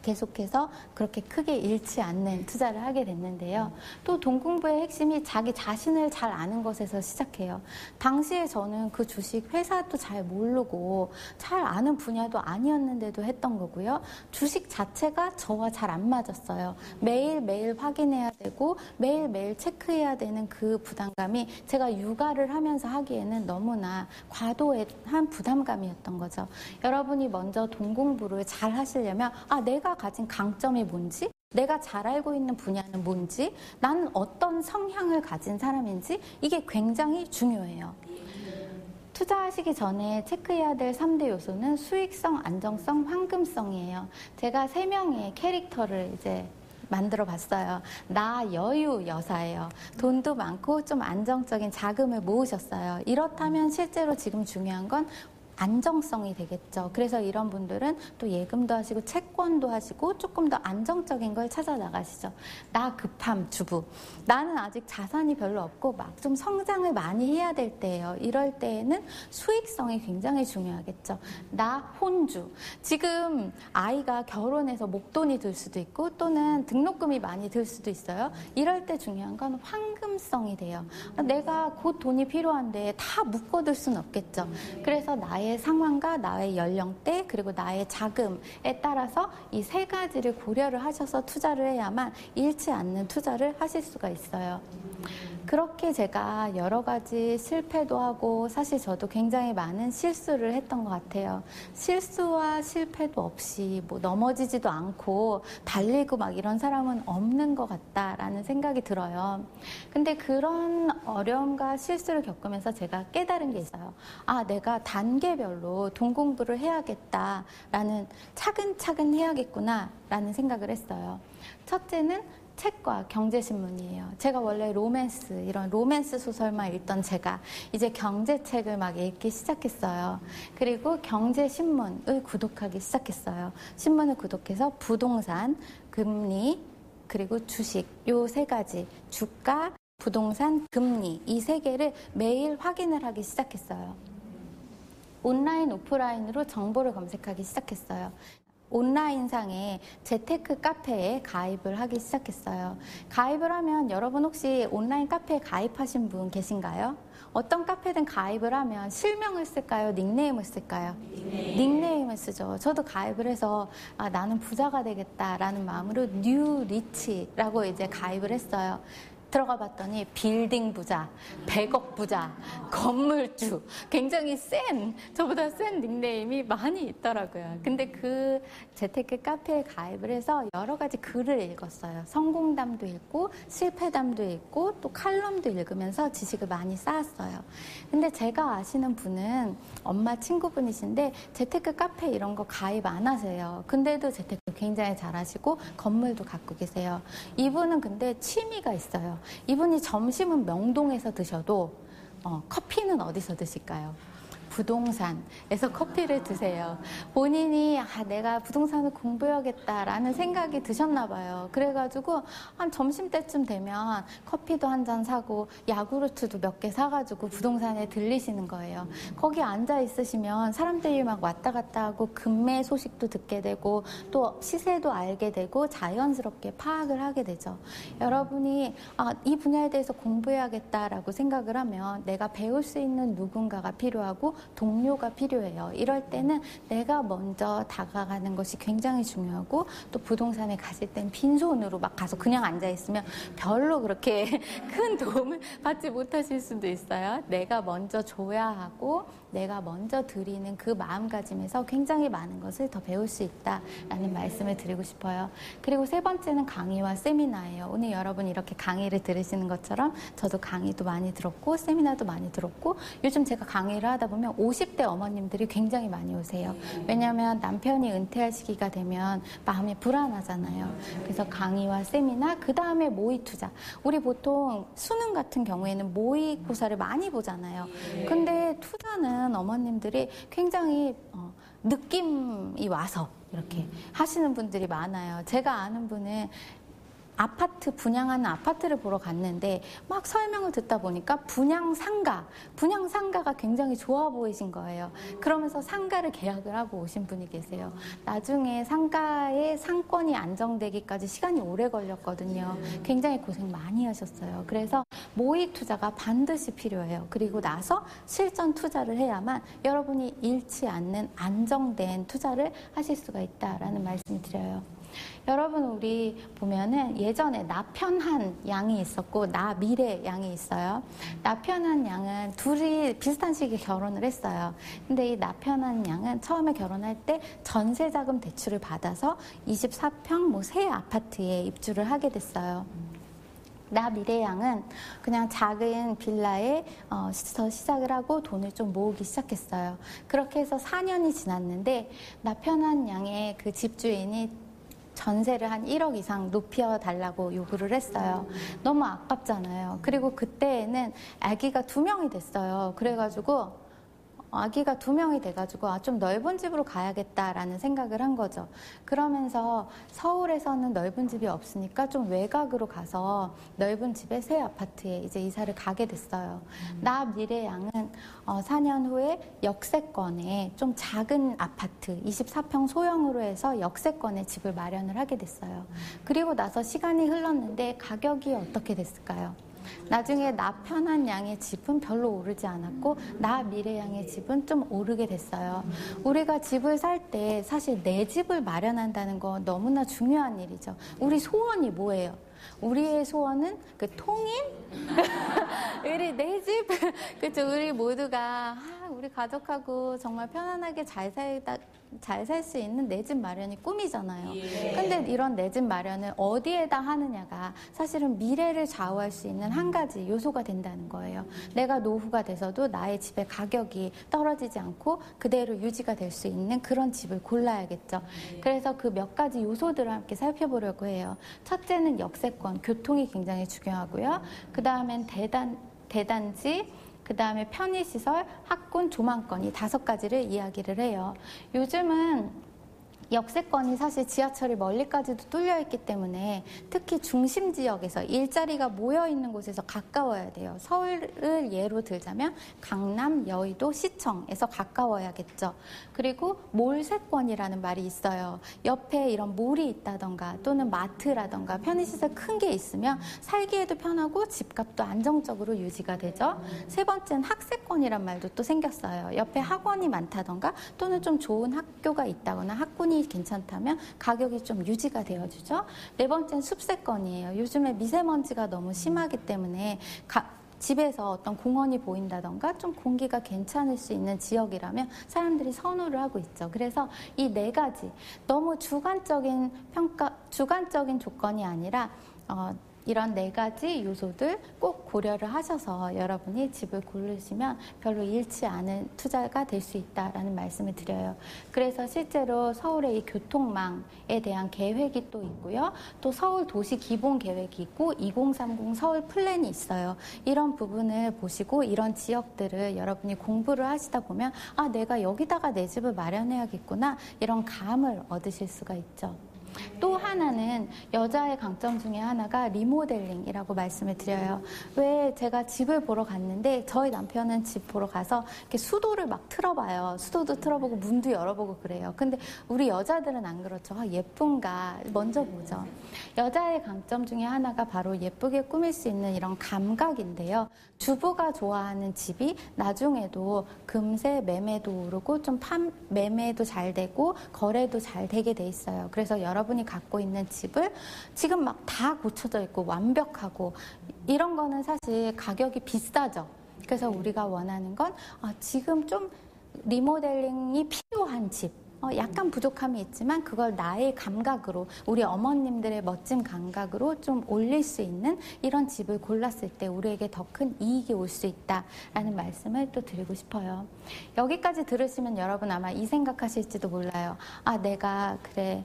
Speaker 1: 계속해서 그렇게 크게 잃지 않는 투자를 하게 됐는데요. 또 돈 공부의 핵심이 자기 자신을 잘 아는 것에서 시작해요. 당시에 저는 그 주식 회사도 잘 모르고 잘 아는 분야도 아니었는데도 했던 거고요. 주식 자체가 저와 잘 안 맞았어요. 매일매일 확인해야 되고 매일매일 체크해야 되는 그 부담감이 제가 육아를 하면서 하기에는 너무나 과도한 부담감이었던 거죠. 여러분이 먼저 돈 공부를 잘 하시려면 내가 가진 강점이 뭔지, 내가 잘 알고 있는 분야는 뭔지, 나는 어떤 성향을 가진 사람인지 이게 굉장히 중요해요. 투자하시기 전에 체크해야 될 3대 요소는 수익성, 안정성, 황금성이에요. 제가 3명의 캐릭터를 이제 만들어 봤어요. 나 여유 여사예요. 돈도 많고 좀 안정적인 자금을 모으셨어요. 이렇다면 실제로 지금 중요한 건 안정성이 되겠죠. 그래서 이런 분들은 또 예금도 하시고 채권도 하시고 조금 더 안정적인 걸 찾아 나가시죠. 나 급함 주부. 나는 아직 자산이 별로 없고 막 좀 성장을 많이 해야 될 때예요. 이럴 때에는 수익성이 굉장히 중요하겠죠. 나 혼주. 지금 아이가 결혼해서 목돈이 들 수도 있고 또는 등록금이 많이 들 수도 있어요. 이럴 때 중요한 건 황금성이 돼요. 내가 곧 돈이 필요한데 다 묶어둘 수는 없겠죠. 그래서 나의 상황과 나의 연령대 그리고 나의 자금에 따라서 이 세 가지를 고려를 하셔서 투자를 해야만 잃지 않는 투자를 하실 수가 있어요. 그렇게 제가 여러 가지 실패도 하고 사실 저도 굉장히 많은 실수를 했던 것 같아요. 실수와 실패도 없이 뭐 넘어지지도 않고 달리고 막 이런 사람은 없는 것 같다라는 생각이 들어요. 근데 그런 어려움과 실수를 겪으면서 제가 깨달은 게 있어요. 내가 단계별로 돈 공부를 해야겠다라는 차근차근 해야겠구나라는 생각을 했어요. 첫째는 책과 경제신문이에요. 제가 원래 이런 로맨스 소설만 읽던 제가 이제 경제책을 막 읽기 시작했어요. 그리고 경제신문을 구독하기 시작했어요. 신문을 구독해서 부동산, 금리, 그리고 주식, 요 세 가지, 주가, 부동산, 금리, 이 세 개를 매일 확인을 하기 시작했어요. 온라인, 오프라인으로 정보를 검색하기 시작했어요. 온라인상의 재테크 카페에 가입을 하기 시작했어요. 가입을 하면 여러분 혹시 온라인 카페에 가입하신 분 계신가요? 어떤 카페든 가입을 하면 실명을 쓸까요? 닉네임을 쓸까요? 닉네임을 쓰죠. 저도 가입을 해서 나는 부자가 되겠다라는 마음으로 뉴 리치라고 이제 가입을 했어요. 들어가 봤더니 빌딩 부자, 100억 부자, 건물주, 굉장히 저보다 센 닉네임이 많이 있더라고요. 근데 그 재테크 카페에 가입을 해서 여러 가지 글을 읽었어요. 성공담도 읽고 실패담도 읽고 또 칼럼도 읽으면서 지식을 많이 쌓았어요. 근데 제가 아시는 분은 엄마 친구분이신데 재테크 카페 이런 거 가입 안 하세요. 근데도 재테크 굉장히 잘하시고 건물도 갖고 계세요. 이분은 근데 취미가 있어요. 이분이 점심은 명동에서 드셔도 커피는 어디서 드실까요? 부동산에서 커피를 드세요. 본인이 내가 부동산을 공부해야겠다라는 생각이 드셨나 봐요. 그래가지고 한 점심때쯤 되면 커피도 한 잔 사고 야구르트도 몇 개 사가지고 부동산에 들리시는 거예요. 거기 앉아 있으시면 사람들이 막 왔다 갔다 하고 금매 소식도 듣게 되고 또 시세도 알게 되고 자연스럽게 파악을 하게 되죠. 여러분이 이 분야에 대해서 공부해야겠다라고 생각을 하면 내가 배울 수 있는 누군가가 필요하고 동료가 필요해요. 이럴 때는 내가 먼저 다가가는 것이 굉장히 중요하고 또 부동산에 가실 땐 빈손으로 막 가서 그냥 앉아있으면 별로 그렇게 큰 도움을 받지 못하실 수도 있어요. 내가 먼저 줘야 하고 내가 먼저 드리는 그 마음가짐에서 굉장히 많은 것을 더 배울 수 있다라는 말씀을 드리고 싶어요. 그리고 세 번째는 강의와 세미나예요. 오늘 여러분 이렇게 강의를 들으시는 것처럼 저도 강의도 많이 들었고 세미나도 많이 들었고 요즘 제가 강의를 하다 보면 50대 어머님들이 굉장히 많이 오세요. 왜냐하면 남편이 은퇴할 시기가 되면 마음이 불안하잖아요. 그래서 강의와 세미나, 그 다음에 모의 투자. 우리 보통 수능 같은 경우에는 모의고사를 많이 보잖아요. 근데 투자는 어머님들이 굉장히 느낌이 와서 이렇게 하시는 분들이 많아요. 제가 아는 분은 분양하는 아파트를 보러 갔는데 막 설명을 듣다 보니까 분양 상가가 굉장히 좋아 보이신 거예요. 그러면서 상가를 계약을 하고 오신 분이 계세요. 나중에 상가의 상권이 안정되기까지 시간이 오래 걸렸거든요. 굉장히 고생 많이 하셨어요. 그래서 모의 투자가 반드시 필요해요. 그리고 나서 실전 투자를 해야만 여러분이 잃지 않는 안정된 투자를 하실 수가 있다라는 말씀을 드려요. 여러분 우리 보면은 예전에 나편한 양이 있었고 나미래 양이 있어요. 나편한 양은 둘이 비슷한 시기에 결혼을 했어요. 근데 이 나편한 양은 처음에 결혼할 때 전세자금 대출을 받아서 24평 새 아파트에 입주를 하게 됐어요. 나미래 양은 그냥 작은 빌라에 시작을 하고 돈을 좀 모으기 시작했어요. 그렇게 해서 4년이 지났는데 나편한 양의 그 집주인이 전세를 한 1억 이상 높여달라고 요구를 했어요. 너무 아깝잖아요. 그리고 그때에는 아기가 2명이 됐어요. 그래가지고 아기가 2명이 돼가지고 좀 넓은 집으로 가야겠다라는 생각을 한 거죠. 그러면서 서울에서는 넓은 집이 없으니까 좀 외곽으로 가서 넓은 집에 새 아파트에 이제 이사를 가게 됐어요. 나 미래 양은 4년 후에 역세권에 좀 작은 아파트 24평 소형으로 해서 역세권에 집을 마련을 하게 됐어요. 그리고 나서 시간이 흘렀는데 가격이 어떻게 됐을까요? 나중에 나 편한 양의 집은 별로 오르지 않았고 나 미래 양의 집은 좀 오르게 됐어요. 우리가 집을 살 때 사실 내 집을 마련한다는 건 너무나 중요한 일이죠. 우리 소원이 뭐예요? 우리의 소원은 그 통일? 우리 내 집? 그렇죠. 우리 모두가 우리 가족하고 정말 편안하게 잘 살다 잘 살 수 있는 내 집 마련이 꿈이잖아요. 근데 이런 내 집 마련을 어디에다 하느냐가 사실은 미래를 좌우할 수 있는 한 가지 요소가 된다는 거예요. 내가 노후가 돼서도 나의 집의 가격이 떨어지지 않고 그대로 유지가 될 수 있는 그런 집을 골라야겠죠. 그래서 그 몇 가지 요소들을 함께 살펴보려고 해요. 첫째는 역세권, 교통이 굉장히 중요하고요. 그 다음엔 대단지, 그 다음에 편의시설, 학군, 조망권 이 5가지를 이야기를 해요. 요즘은 역세권이 사실 지하철이 멀리까지도 뚫려 있기 때문에 특히 중심 지역에서 일자리가 모여 있는 곳에서 가까워야 돼요. 서울을 예로 들자면 강남, 여의도, 시청에서 가까워야겠죠. 그리고 몰세권이라는 말이 있어요. 옆에 이런 몰이 있다던가 또는 마트라던가 편의시설 큰 게 있으면 살기에도 편하고 집값도 안정적으로 유지가 되죠. 세 번째는 학세권이란 말도 또 생겼어요. 옆에 학원이 많다던가 또는 좀 좋은 학교가 있다거나 학군이 괜찮다면 가격이 좀 유지가 되어주죠. 네 번째는 숲세권이에요. 요즘에 미세먼지가 너무 심하기 때문에 집에서 어떤 공원이 보인다던가 좀 공기가 괜찮을 수 있는 지역이라면 사람들이 선호를 하고 있죠. 그래서 이 4가지 너무 주관적인 조건이 아니라 이런 4가지 요소들 꼭 고려를 하셔서 여러분이 집을 고르시면 별로 잃지 않은 투자가 될 수 있다라는 말씀을 드려요. 그래서 실제로 서울의 이 교통망에 대한 계획이 또 있고요. 또 서울 도시 기본 계획이 있고 2030 서울 플랜이 있어요. 이런 부분을 보시고 이런 지역들을 여러분이 공부를 하시다 보면 아, 내가 여기다가 내 집을 마련해야겠구나 이런 감을 얻으실 수가 있죠. 또 하나는 여자의 강점 중에 하나가 리모델링이라고 말씀을 드려요. 왜 제가 집을 보러 갔는데 저희 남편은 집 보러 가서 이렇게 수도를 막 틀어봐요. 수도도 틀어보고 문도 열어보고 그래요. 근데 우리 여자들은 안 그렇죠. 아, 예쁜가 먼저 보죠. 여자의 강점 중에 하나가 바로 예쁘게 꾸밀 수 있는 이런 감각인데요. 주부가 좋아하는 집이 나중에도 금세 매매도 오르고 좀 매매도 잘 되고 거래도 잘 되게 돼 있어요. 그래서 여러분이 갖고 있는 집을 지금 막 다 고쳐져 있고 완벽하고 이런 거는 사실 가격이 비싸죠. 그래서 우리가 원하는 건 지금 좀 리모델링이 필요한 집. 약간 부족함이 있지만 그걸 나의 감각으로 우리 어머님들의 멋진 감각으로 좀 올릴 수 있는 이런 집을 골랐을 때 우리에게 더 큰 이익이 올 수 있다라는 말씀을 또 드리고 싶어요. 여기까지 들으시면 여러분 아마 이 생각하실지도 몰라요. 아, 내가 그래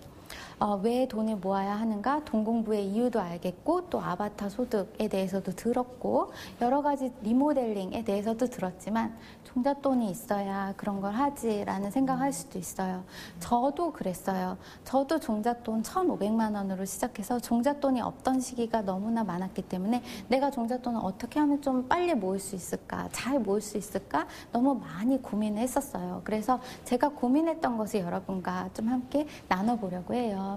Speaker 1: 왜 돈을 모아야 하는가? 돈 공부의 이유도 알겠고 또 아바타 소득에 대해서도 들었고 여러 가지 리모델링에 대해서도 들었지만 종잣돈이 있어야 그런 걸 하지라는 생각할 수도 있어요. 저도 그랬어요. 저도 종잣돈 1,500만 원으로 시작해서 종잣돈이 없던 시기가 너무나 많았기 때문에 내가 종잣돈을 어떻게 하면 좀 빨리 모을 수 있을까? 잘 모을 수 있을까? 너무 많이 고민을 했었어요. 그래서 제가 고민했던 것을 여러분과 좀 함께 나눠보려고 해요.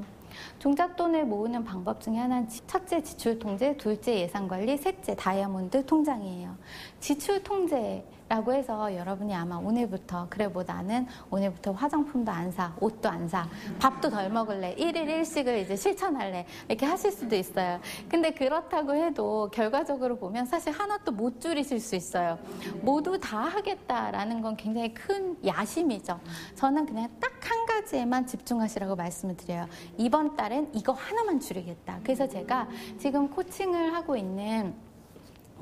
Speaker 1: 종잣돈을 모으는 방법 중에 하나는 첫째 지출 통제, 둘째 예산 관리, 셋째 다이아몬드 통장이에요. 지출 통제라고 해서 여러분이 아마 오늘부터 그래 뭐 나는 오늘부터 화장품도 안 사, 옷도 안 사, 밥도 덜 먹을래, 1일 1식을 이제 실천할래 이렇게 하실 수도 있어요. 근데 그렇다고 해도 결과적으로 보면 사실 하나도 못 줄이실 수 있어요. 모두 다 하겠다라는 건 굉장히 큰 야심이죠. 저는 그냥 딱 한 가지에만 집중하시라고 말씀을 드려요. 이번 달엔 이거 하나만 줄이겠다. 그래서 제가 지금 코칭을 하고 있는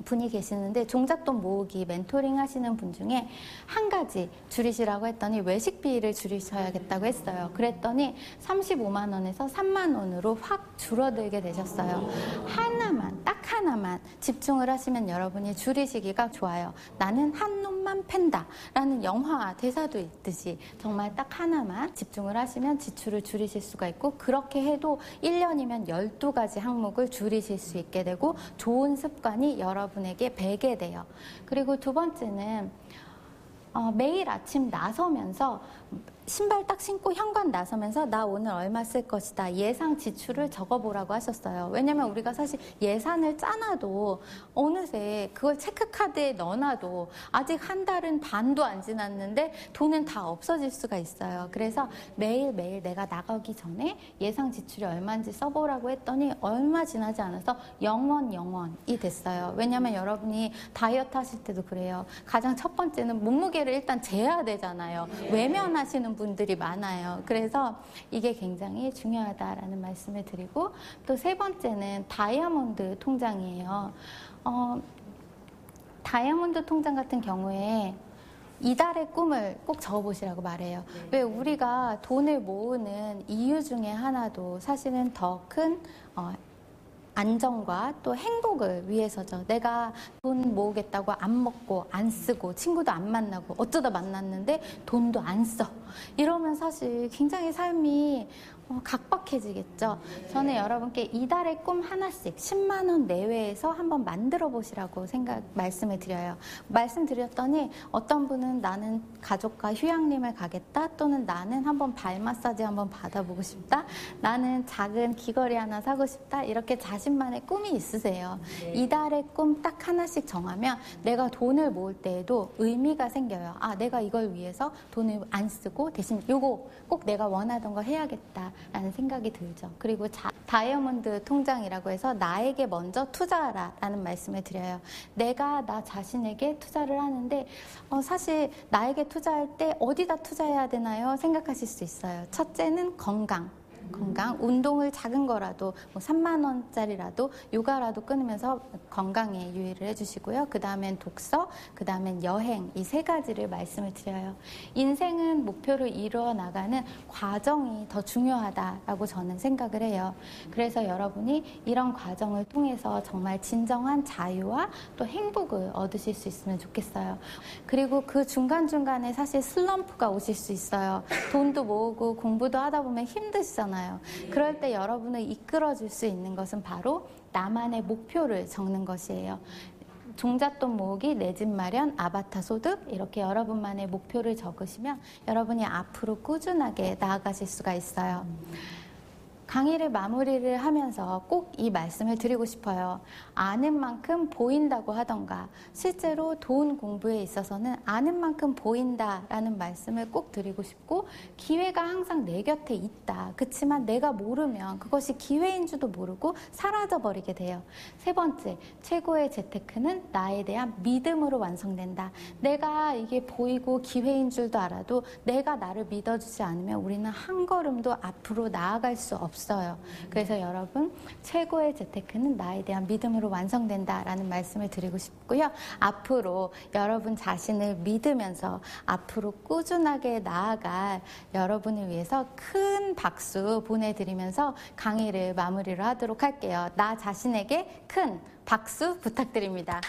Speaker 1: 분이 계시는데 종잣돈 모으기 멘토링 하시는 분 중에 한 가지 줄이시라고 했더니 외식비를 줄이셔야겠다고 했어요. 그랬더니 35만 원에서 3만 원으로 확 줄어들게 되셨어요. 하나만, 딱 하나만 집중을 하시면 여러분이 줄이시기가 좋아요. 나는 한 놈만 팬다 라는 영화 대사도 있듯이 정말 딱 하나만 집중을 하시면 지출을 줄이실 수가 있고 그렇게 해도 1년이면 12가지 항목을 줄이실 수 있게 되고 좋은 습관이 여러분에게 배게 돼요. 그리고 두 번째는 매일 아침 나서면서 신발 딱 신고 현관 나서면서 나 오늘 얼마 쓸 것이다 예상 지출을 적어보라고 하셨어요. 왜냐면 우리가 사실 예산을 짜놔도 어느새 그걸 체크카드에 넣어놔도 아직 한 달은 반도 안 지났는데 돈은 다 없어질 수가 있어요. 그래서 매일매일 내가 나가기 전에 예상 지출이 얼마인지 써보라고 했더니 얼마 지나지 않아서 0원이 됐어요. 왜냐면 여러분이 다이어트 하실 때도 그래요. 가장 첫 번째는 몸무게를 일단 재야 되잖아요. 외면하시는 분들이 많아요. 그래서 이게 굉장히 중요하다라는 말씀을 드리고, 또 세 번째는 다이아몬드 통장이에요. 다이아몬드 통장 같은 경우에 이달의 꿈을 꼭 적어보시라고 말해요. 왜 우리가 돈을 모으는 이유 중에 하나도 사실은 더 큰 안정과 또 행복을 위해서죠. 내가 돈 모으겠다고 안 먹고 안 쓰고 친구도 안 만나고 어쩌다 만났는데 돈도 안 써. 이러면 사실 굉장히 삶이 각박해지겠죠. 저는 여러분께 이달의 꿈 하나씩 10만 원 내외에서 한번 만들어 보시라고 말씀을 드려요. 말씀드렸더니 어떤 분은 나는 가족과 휴양림을 가겠다, 또는 나는 한번 발 마사지 한번 받아보고 싶다, 나는 작은 귀걸이 하나 사고 싶다, 이렇게 자신만의 꿈이 있으세요. 이달의 꿈 딱 하나씩 정하면 내가 돈을 모을 때에도 의미가 생겨요. 아, 내가 이걸 위해서 돈을 안 쓰고 대신 요거 꼭 내가 원하던 거 해야겠다 라는 생각이 들죠. 그리고 다이아몬드 통장이라고 해서 나에게 먼저 투자하라 라는 말씀을 드려요. 내가 나 자신에게 투자를 하는데 사실 나에게 투자할 때 어디다 투자해야 되나요? 생각하실 수 있어요. 첫째는 건강, 운동을 작은 거라도 뭐 3만 원짜리라도 요가라도 끊으면서 건강에 유의를 해주시고요. 그 다음엔 독서, 그 다음엔 여행, 이 세 가지를 말씀을 드려요. 인생은 목표를 이루어 나가는 과정이 더 중요하다라고 저는 생각을 해요. 그래서 여러분이 이런 과정을 통해서 정말 진정한 자유와 또 행복을 얻으실 수 있으면 좋겠어요. 그리고 그 중간중간에 사실 슬럼프가 오실 수 있어요. 돈도 모으고 공부도 하다 보면 힘드시잖아요. 그럴 때 여러분을 이끌어줄 수 있는 것은 바로 나만의 목표를 적는 것이에요. 종잣돈 모으기, 내 집 마련, 아바타 소득, 이렇게 여러분만의 목표를 적으시면 여러분이 앞으로 꾸준하게 나아가실 수가 있어요. 강의를 마무리를 하면서 꼭 이 말씀을 드리고 싶어요. 아는 만큼 보인다고 하던가, 실제로 돈 공부에 있어서는 아는 만큼 보인다라는 말씀을 꼭 드리고 싶고, 기회가 항상 내 곁에 있다. 그렇지만 내가 모르면 그것이 기회인 줄도 모르고 사라져버리게 돼요. 세 번째, 최고의 재테크는 나에 대한 믿음으로 완성된다. 내가 이게 보이고 기회인 줄도 알아도 내가 나를 믿어주지 않으면 우리는 한 걸음도 앞으로 나아갈 수 없어요. 그래서 여러분, 최고의 재테크는 나에 대한 믿음으로 완성된다라는 말씀을 드리고 싶고요. 앞으로 여러분 자신을 믿으면서 앞으로 꾸준하게 나아갈 여러분을 위해서 큰 박수 보내드리면서 강의를 마무리를 하도록 할게요. 나 자신에게 큰 박수 부탁드립니다.